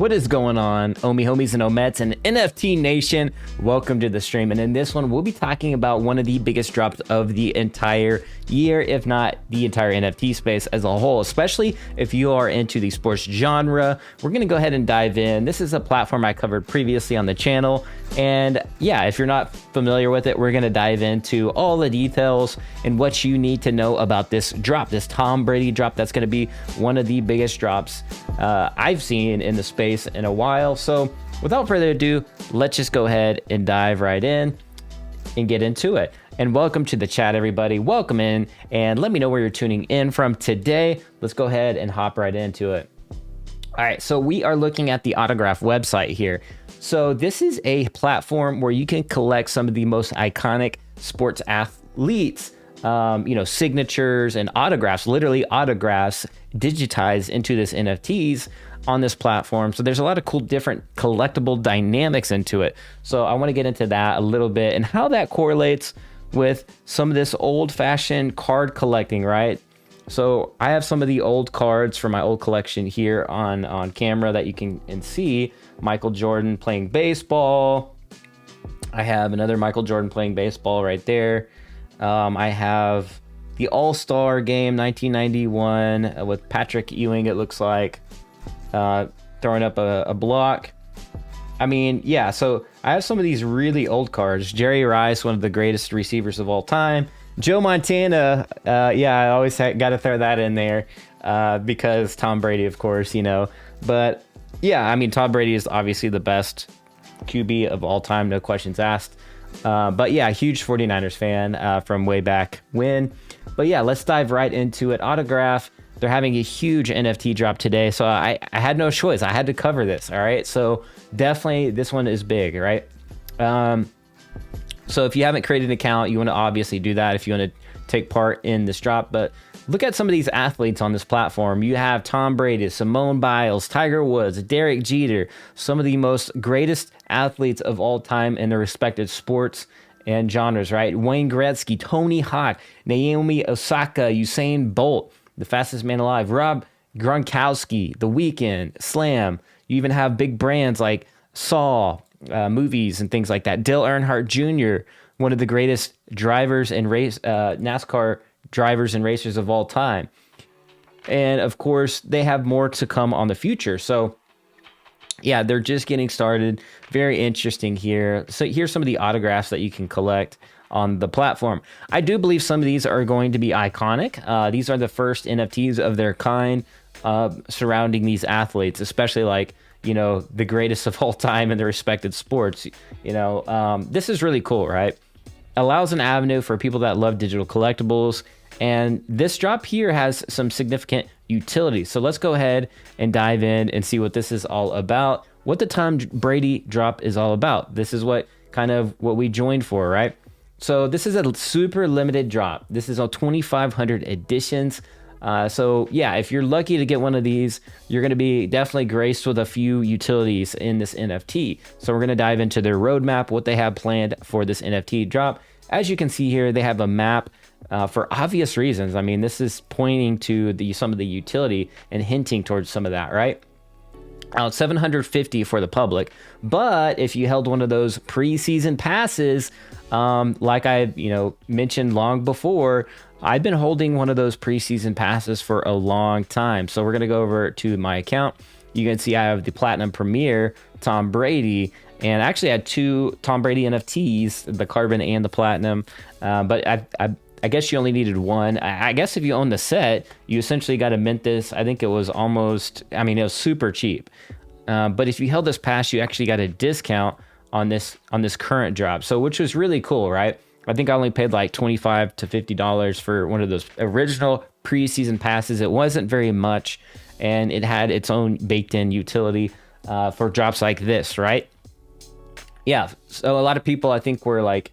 What is going on, Omi homies and Omets and NFT Nation? Welcome to the stream. And in this one, we'll be talking about one of the biggest drops of the entire year, if not the entire NFT space as a whole, especially if you are into the sports genre. We're going to go ahead and dive in. This is a platform I covered previously on the channel. And yeah, if you're not familiar with it, we're going to dive into all the details and what you need to know about this drop, this Tom Brady drop. That's going to be one of the biggest drops I've seen in the space in a while. So without further ado, let's just go ahead and dive right in and get into it. And welcome to the chat, everybody. Welcome in and let me know where you're tuning in from today. Let's go ahead and hop right into it. All right, so we are looking at the Autograph website here. So this is a platform where you can collect some of the most iconic sports athletes, signatures and autographs, literally autographs digitized into this NFTs on this platform. So there's a lot of cool different collectible dynamics into it. So I want to get into that a little bit and how that correlates with some of this old-fashioned card collecting, right? So I have some of the old cards from my old collection here on camera that you can see. Michael Jordan playing baseball. I have another Michael Jordan playing baseball right there. I have the All-Star Game 1991 with Patrick Ewing, it looks like, throwing up a block. I mean, yeah, so I have some of these really old cards. Jerry Rice, one of the greatest receivers of all time. Joe Montana, I always got to throw that in there because Tom Brady, of course, But yeah, I mean, Tom Brady is obviously the best QB of all time, no questions asked. But yeah, huge 49ers fan from way back when. But yeah, let's dive right into it. Autograph, they're having a huge NFT drop today, so I had no choice. I had to cover this, all right? So definitely this one is big, right? So if you haven't created an account, you want to obviously do that if you want to take part in this drop. But look at some of these athletes on this platform. You have Tom Brady, Simone Biles, Tiger Woods, Derek Jeter, some of the most greatest athletes of all time in their respective sports and genres, right? Wayne Gretzky, Tony Hawk, Naomi Osaka, Usain Bolt, the fastest man alive, Rob Gronkowski, The Weeknd, Slam. You even have big brands like Saw, movies and things like that. Dale Earnhardt Jr., one of the greatest drivers and NASCAR drivers and racers of all time. And of course, they have more to come on the future. So yeah, they're just getting started. Very interesting here. So here's some of the autographs that you can collect on the platform. I do believe some of these are going to be iconic. These are the first NFTs of their kind surrounding these athletes, especially like, the greatest of all time in the respected sports. This is really cool, right? Allows an avenue for people that love digital collectibles. And this drop here has some significant utility. So let's go ahead and dive in and see what this is all about. What the Tom Brady drop is all about. This is what we joined for, right? So this is a super limited drop. This is on 2,500 editions. So yeah, if you're lucky to get one of these, you're going to be definitely graced with a few utilities in this NFT. So we're going to dive into their roadmap, what they have planned for this NFT drop. As you can see here, they have a map for obvious reasons. I mean, this is pointing to some of the utility and hinting towards some of that, right? Out 750 for the public, but if you held one of those preseason passes, like I mentioned long before, I've been holding one of those preseason passes for a long time. So we're gonna go over to my account. You can see I have the Platinum Premier Tom Brady, and I actually had two Tom Brady NFTs, the Carbon and the Platinum, but I guess you only needed one. I guess if you own the set, you essentially got to mint this. I think it was it was super cheap. But if you held this pass, you actually got a discount on this current drop. So which was really cool, right? I think I only paid like $25 to $50 for one of those original preseason passes. It wasn't very much, and it had its own baked in utility for drops like this, right? Yeah, so a lot of people I think were like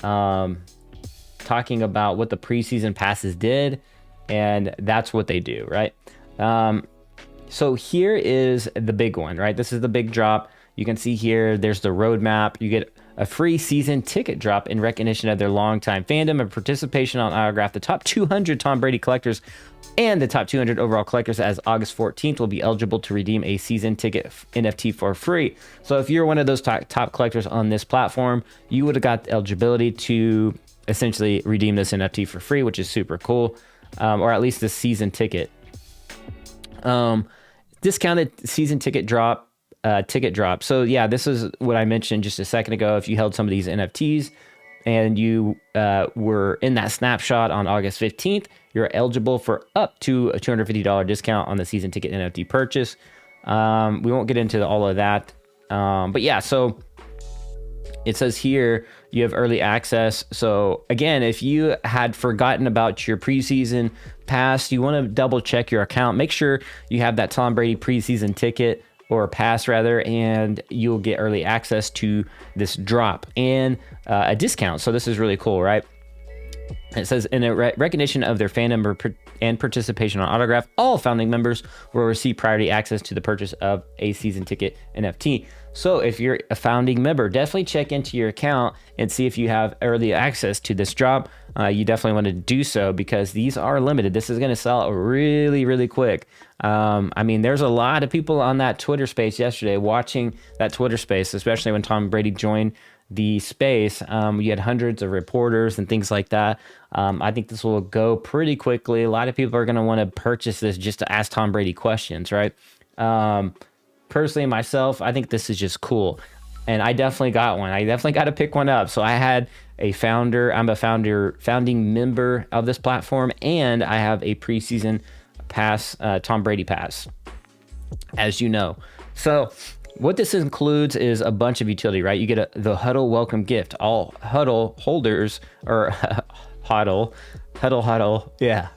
talking about what the preseason passes did, and that's what they do, right? So here is the big one, right? This is the big drop. You can see here, there's the roadmap. You get a free season ticket drop in recognition of their longtime fandom and participation on Autograph. The top 200 Tom Brady collectors and the top 200 overall collectors as August 14th will be eligible to redeem a season ticket NFT for free. So if you're one of those top collectors on this platform, you would have got the eligibility to essentially redeem this NFT for free, which is super cool, or at least the season ticket. Discounted season ticket drop. So yeah, this is what I mentioned just a second ago. If you held some of these NFTs and you were in that snapshot on August 15th, you're eligible for up to a $250 discount on the season ticket NFT purchase. We won't get into all of that. But yeah, so it says here you have early access. So again, if you had forgotten about your preseason pass, you want to double check your account. Make sure you have that Tom Brady preseason ticket or pass rather, and you'll get early access to this drop and a discount. So this is really cool, right? It says, in a recognition of their fandom and participation on Autograph, all founding members will receive priority access to the purchase of a season ticket NFT. So if you're a founding member, definitely check into your account and see if you have early access to this drop. You definitely want to do so because these are limited. This is going to sell out really, really quick. I mean, there's a lot of people on that Twitter space yesterday watching that Twitter space, especially when Tom Brady joined the space. You had hundreds of reporters and things like that. I think this will go pretty quickly. A lot of people are going to want to purchase this just to ask Tom Brady questions, right? Personally, myself, I think this is just cool. And I definitely got one. I definitely got to pick one up. So I had a founder. I'm a founding member of this platform, and I have a preseason pass, Tom Brady pass, as you know. So what this includes is a bunch of utility, right? You get the Huddle welcome gift. All Huddle holders, or Huddle, yeah.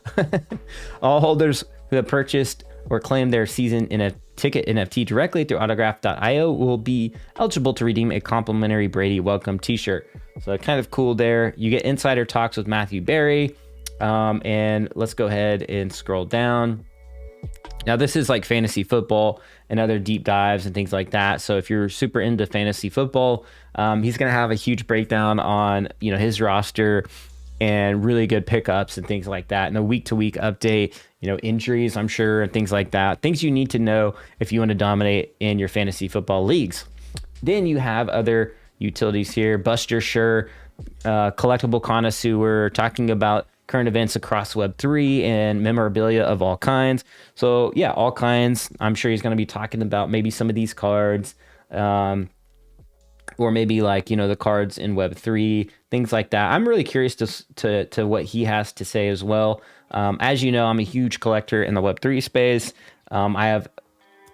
All holders who have purchased or claimed their season in a ticket NFT directly through autograph.io will be eligible to redeem a complimentary Brady welcome t-shirt. So kind of cool there. You get insider talks with Matthew Berry. And let's go ahead and scroll down. Now this is like fantasy football and other deep dives and things like that. So if you're super into fantasy football, he's going to have a huge breakdown on, his roster and really good pickups and things like that. And a week-to-week update, injuries, I'm sure, and things like that. Things you need to know if you want to dominate in your fantasy football leagues. Then you have other utilities here. Buster Sure, collectible connoisseur, talking about current events across Web3 and memorabilia of all kinds. So yeah, all kinds. I'm sure he's going to be talking about maybe some of these cards, or maybe like, the cards in Web3, things like that. I'm really curious to what he has to say as well. As you know, I'm a huge collector in the Web3 space. I have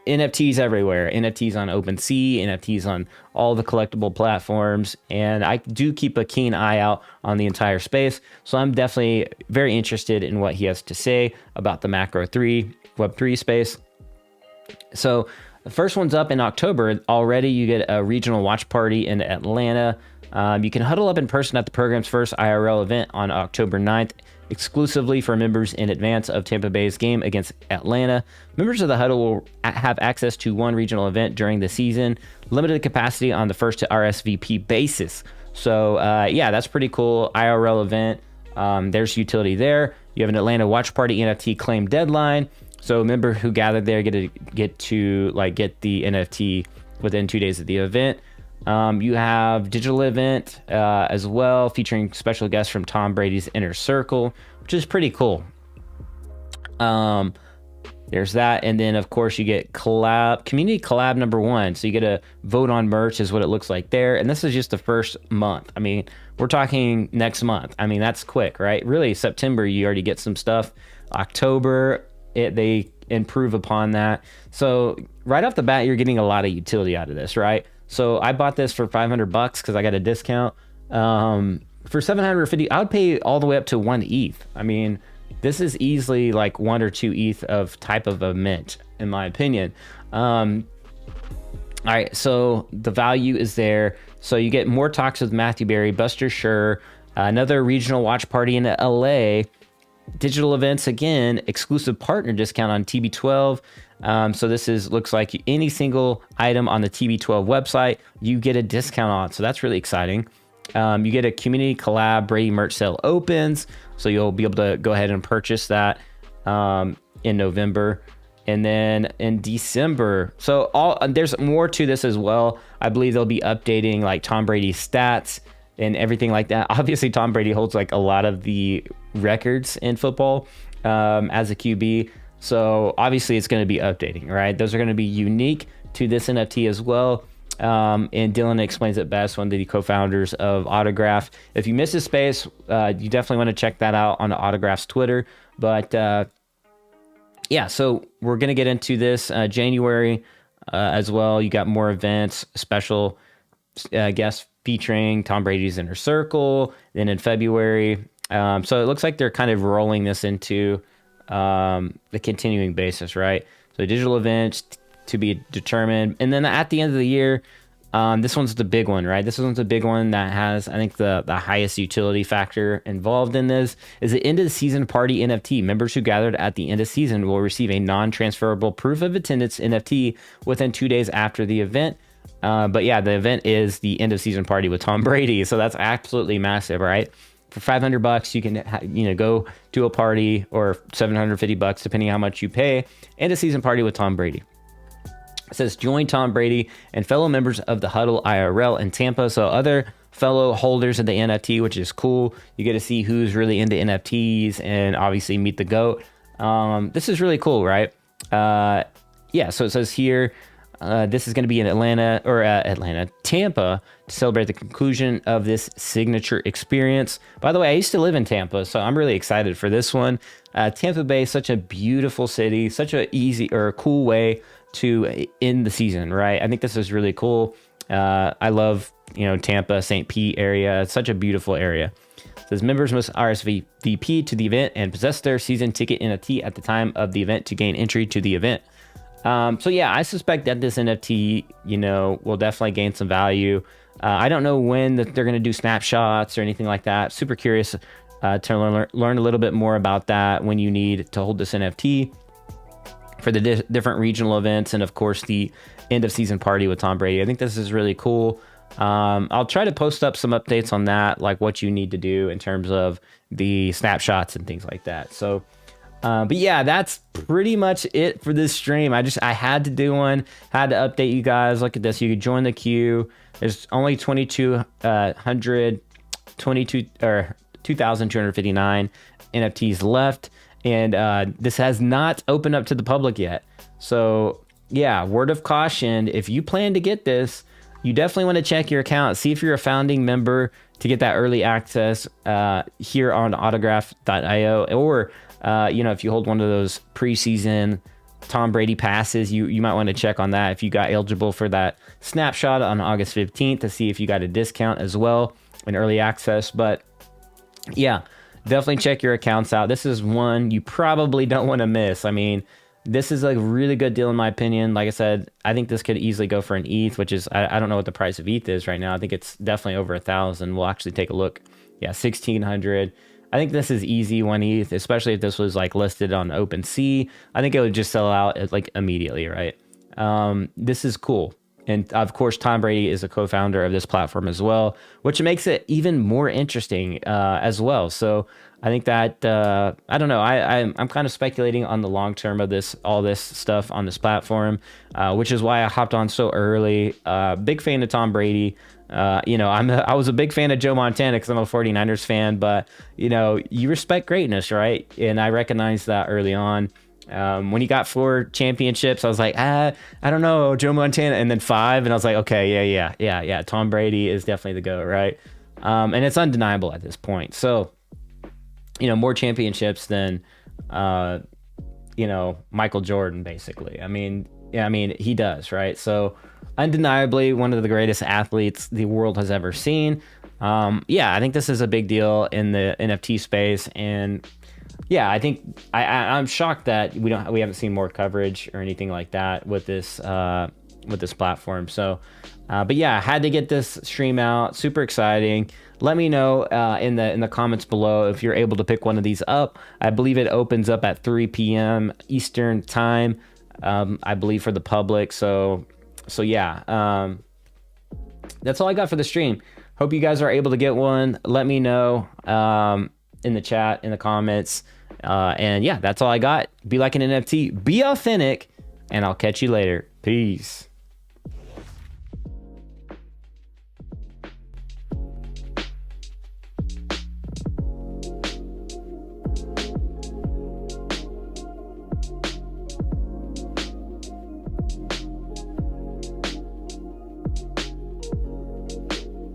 NFTs everywhere, NFTs on OpenSea, NFTs on all the collectible platforms, and I do keep a keen eye out on the entire space. So I'm definitely very interested in what he has to say about the Web3 space. So the first one's up in October. Already you get a regional watch party in Atlanta. You can huddle up in person at the program's first IRL event on October 9th, exclusively for members in advance of Tampa Bay's game against Atlanta. Members of the huddle will have access to one regional event during the season, limited capacity on the first to RSVP basis. So yeah, that's pretty cool. IRL event. There's utility there. You have an Atlanta watch party NFT claim deadline. So members who gathered there get the NFT within 2 days of the event. You have digital event as well, featuring special guests from Tom Brady's inner circle, which is pretty cool. There's that, and then of course you get community collab number 1. So you get to vote on merch, is what it looks like there. And this is just the first month. I mean, we're talking next month. I mean, that's quick, right? Really, September you already get some stuff. October, they improve upon that. So right off the bat, you're getting a lot of utility out of this, right? So I bought this for $500 because I got a discount. For $750, I would pay all the way up to 1 ETH. I mean, this is easily like 1 or 2 ETH of type of a mint, in my opinion. All right, so the value is there. So you get more talks with Matthew Berry, Buster Sure, another regional watch party in LA, digital events again, exclusive partner discount on TB12. So this looks like any single item on the TB12 website, you get a discount on. So that's really exciting. You get a community collab Brady merch sale opens, so you'll be able to go ahead and purchase that in November. And then in December, so there's more to this as well. I believe they'll be updating like Tom Brady's stats and everything like that. Obviously, Tom Brady holds like a lot of the records in football as a QB. So obviously it's going to be updating, right? Those are going to be unique to this NFT as well. And Dylan explains it best, one of the co-founders of Autograph. If you missed his space, you definitely want to check that out on Autograph's Twitter. But yeah, so we're going to get into this January as well. You got more events, special guests featuring Tom Brady's Inner Circle. Then in February, so it looks like they're kind of rolling this into the continuing basis, right? So digital events to be determined. And then at the end of the year, this one's the big one, right? This one's a big one that has, I think, the highest utility factor involved in this is the end of the season party NFT. Members who gathered at the end of season will receive a non-transferable proof of attendance NFT within 2 days after the event. But yeah, the event is the end of season party with Tom Brady. So that's absolutely massive, right? For $500, you can go to a party, or $750, depending on how much you pay, end of season party with Tom Brady. It says join Tom Brady and fellow members of the Huddle IRL in Tampa. So other fellow holders of the NFT, which is cool. You get to see who's really into NFTs and obviously meet the GOAT. This is really cool, right? Yeah, so it says here, this is going to be in Tampa, to celebrate the conclusion of this signature experience. By the way, I used to live in Tampa, so I'm really excited for this one. Tampa Bay is such a beautiful city, such a cool way to end the season, right? I think this is really cool. I love, Tampa, St. Pete area. It's such a beautiful area. It says members must RSVP to the event and possess their season ticket NFT at the time of the event to gain entry to the event. So yeah, I suspect that this NFT, will definitely gain some value. I don't know when they're going to do snapshots or anything like that. Super curious to learn a little bit more about that when you need to hold this NFT for the different regional events, and of course the end of season party with Tom Brady. I think this is really cool. I'll try to post up some updates on that, like what you need to do in terms of the snapshots and things like that. So, but yeah, that's pretty much it for this stream. I had to do one, had to update you guys. Look at this. You could join the queue. There's only 2,259 NFTs left. And this has not opened up to the public yet. So yeah, word of caution, if you plan to get this, you definitely want to check your account, see if you're a founding member to get that early access here on autograph.io, or if you hold one of those preseason Tom Brady passes, you might want to check on that if you got eligible for that snapshot on August 15th to see if you got a discount as well in early access. But yeah, definitely check your accounts out. This is one you probably don't want to miss. I mean, this is a really good deal in my opinion. Like I said, I think this could easily go for an ETH, which is, I don't know what the price of ETH is right now. I think it's definitely over 1,000. We'll actually take a look. Yeah, 1,600. I think this is easy 1 ETH, especially if this was like listed on OpenSea. I think it would just sell out like immediately, right? This is cool. And of course, Tom Brady is a co-founder of this platform as well, which makes it even more interesting as well. So I think that, I don't know, I'm kind of speculating on the long term of all this stuff on this platform, which is why I hopped on so early. Big fan of Tom Brady. I was a big fan of Joe Montana because I'm a 49ers fan, but you respect greatness, right? And I recognized that early on. When he got 4 championships, I was like, I don't know, Joe Montana, and then 5, and I was like, okay, yeah, Tom Brady is definitely the GOAT, right? And it's undeniable at this point. So, more championships than, Michael Jordan, basically. I mean, he does, right? So, undeniably one of the greatest athletes the world has ever seen. I think this is a big deal in the NFT space, and yeah, I think I'm shocked that we haven't seen more coverage or anything like that with this platform. So, but yeah, I had to get this stream out. Super exciting. Let me know in the comments below if you're able to pick one of these up. I believe it opens up at 3 p.m. Eastern time. I believe for the public. So yeah, that's all I got for the stream. Hope you guys are able to get one. Let me know in the chat, in the comments. And yeah, that's all I got. Be like an NFT, be authentic, and I'll catch you later. Peace.